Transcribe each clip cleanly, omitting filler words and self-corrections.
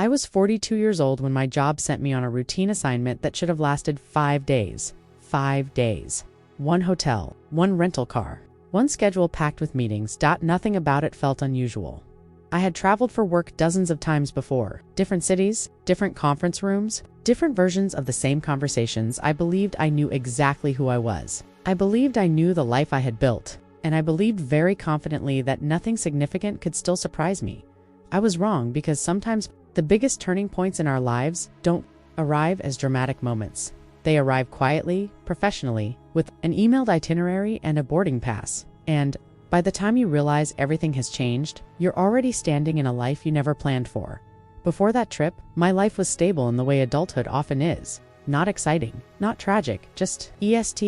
I was 42 years old when my job sent me on a routine assignment that should have lasted 5 days. 5 days. One hotel, one rental car, one schedule packed with meetings. Nothing about it felt unusual. I had traveled for work dozens of times before. Different cities, different conference rooms, different versions of the same conversations. I believed I knew exactly who I was. I believed I knew the life I had built. And I believed very confidently that nothing significant could still surprise me. I was wrong, because sometimes the biggest turning points in our lives don't arrive as dramatic moments. They arrive quietly, professionally, with an emailed itinerary and a boarding pass. And by the time you realize everything has changed, you're already standing in a life you never planned for. Before that trip, my life was stable in the way adulthood often is. Not exciting, not tragic, just established.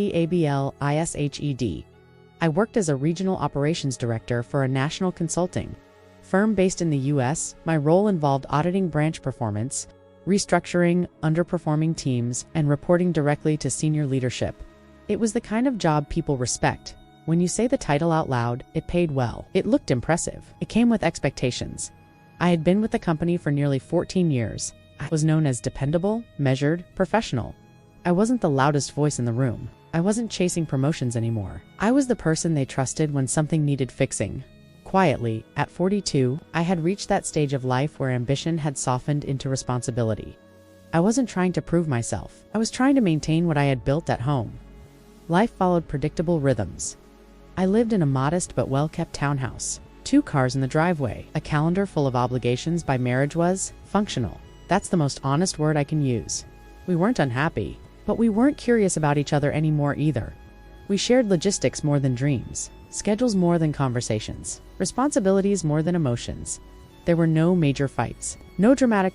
I worked as a regional operations director for a national consulting firm based in the US. My role involved auditing branch performance, restructuring underperforming teams, and reporting directly to senior leadership. It was the kind of job people respect. When you say the title out loud, it paid well. It looked impressive. It came with expectations. I had been with the company for nearly 14 years. I was known as dependable, measured, professional. I wasn't the loudest voice in the room. I wasn't chasing promotions anymore. I was the person they trusted when something needed fixing. Quietly, at 42, I had reached that stage of life where ambition had softened into responsibility. I wasn't trying to prove myself. I was trying to maintain what I had built at home. Life followed predictable rhythms. I lived in a modest but well-kept townhouse. 2 cars in the driveway. A calendar full of obligations. By marriage was functional. That's the most honest word I can use. We weren't unhappy, but we weren't curious about each other anymore either. We shared logistics more than dreams, schedules more than conversations, responsibilities more than emotions. There were no major fights, no dramatic